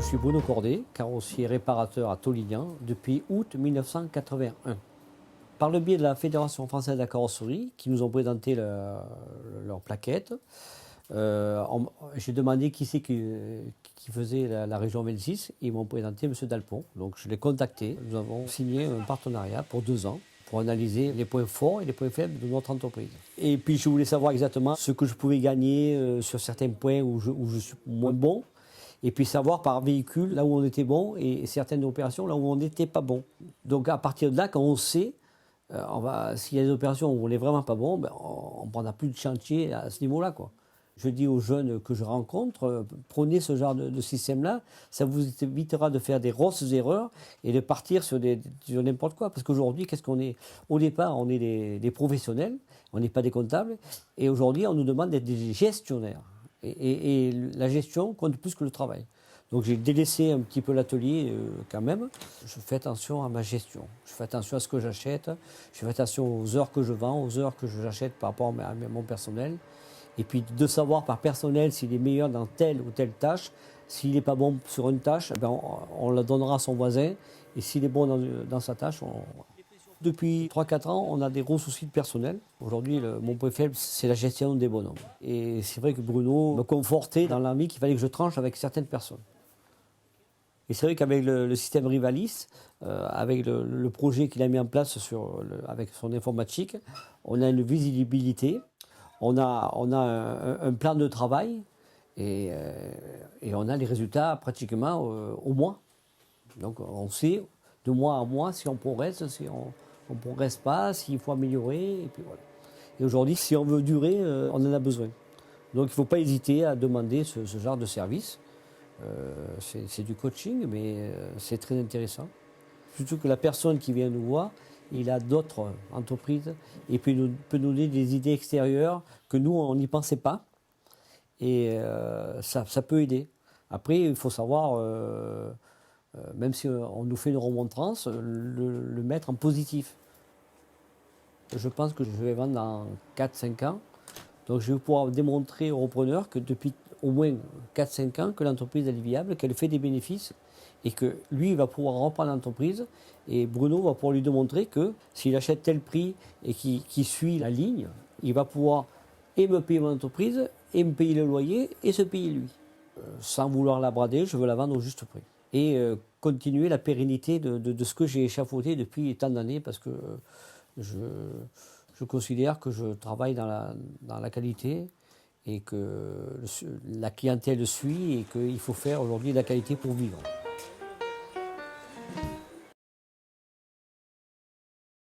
suis Bruno Cordet, carrossier réparateur à Tollignan depuis août 1981. Par le biais de la Fédération française de la carrosserie, qui nous ont présenté leurs plaquettes, j'ai demandé qui c'est qui faisait la région 26 et ils m'ont présenté M. Dalpont. Donc je l'ai contacté. Nous avons signé un partenariat pour 2 ans pour analyser les points forts et les points faibles de notre entreprise. Et puis je voulais savoir exactement ce que je pouvais gagner sur certains points où je suis moins bon. Et puis savoir par véhicule là où on était bon et certaines opérations là où on n'était pas bon. Donc à partir de là, quand on sait, s'il y a des opérations où on n'est vraiment pas bon, on ne prendra plus de chantier à ce niveau-là, quoi. Je dis aux jeunes que je rencontre, prenez ce genre de système-là, ça vous évitera de faire des grosses erreurs et de partir sur n'importe quoi. Parce qu'aujourd'hui, qu'est-ce qu'on est? Au départ, on est des professionnels, on n'est pas des comptables, et aujourd'hui, on nous demande d'être des gestionnaires. Et la gestion compte plus que le travail. Donc j'ai délaissé un petit peu l'atelier quand même. Je fais attention à ma gestion. Je fais attention à ce que j'achète. Je fais attention aux heures que je vends, aux heures que j'achète par rapport à mon personnel. Et puis de savoir par personnel s'il est meilleur dans telle ou telle tâche. S'il n'est pas bon sur une tâche, on la donnera à son voisin. Et s'il est bon dans sa tâche, Depuis 3-4 ans, on a des gros soucis de personnel. Aujourd'hui, mon point faible, c'est la gestion des bonhommes. Et c'est vrai que Bruno me confortait dans l'envie qu'il fallait que je tranche avec certaines personnes. Et c'est vrai qu'avec le système Rivalis, avec le projet qu'il a mis en place avec son informatique, on a une visibilité, on a un plan de travail et on a les résultats pratiquement au mois. Donc on sait de mois à mois si on progresse, si on ne progresse pas, s'il faut améliorer. Et puis voilà. Et aujourd'hui, si on veut durer, on en a besoin. Donc il ne faut pas hésiter à demander ce genre de service. C'est du coaching, mais c'est très intéressant. Surtout que la personne qui vient nous voir, il a d'autres entreprises et puis peut nous donner des idées extérieures que nous, on n'y pensait pas. Et ça peut aider. Après, il faut savoir, même si on nous fait une remontrance, le mettre en positif. Je pense que je vais vendre dans 4-5 ans. Donc je vais pouvoir démontrer au repreneur que depuis au moins 4-5 ans que l'entreprise est viable, qu'elle fait des bénéfices et que lui il va pouvoir reprendre l'entreprise et Bruno va pouvoir lui démontrer que s'il achète tel prix et qu'il suit la ligne, il va pouvoir et me payer mon entreprise et me payer le loyer et se payer lui. Sans vouloir la brader, je veux la vendre au juste prix. Et continuer la pérennité de ce que j'ai échafaudé depuis tant d'années parce que je considère que je travaille dans la qualité et que la clientèle suit et qu'il faut faire aujourd'hui de la qualité pour vivre.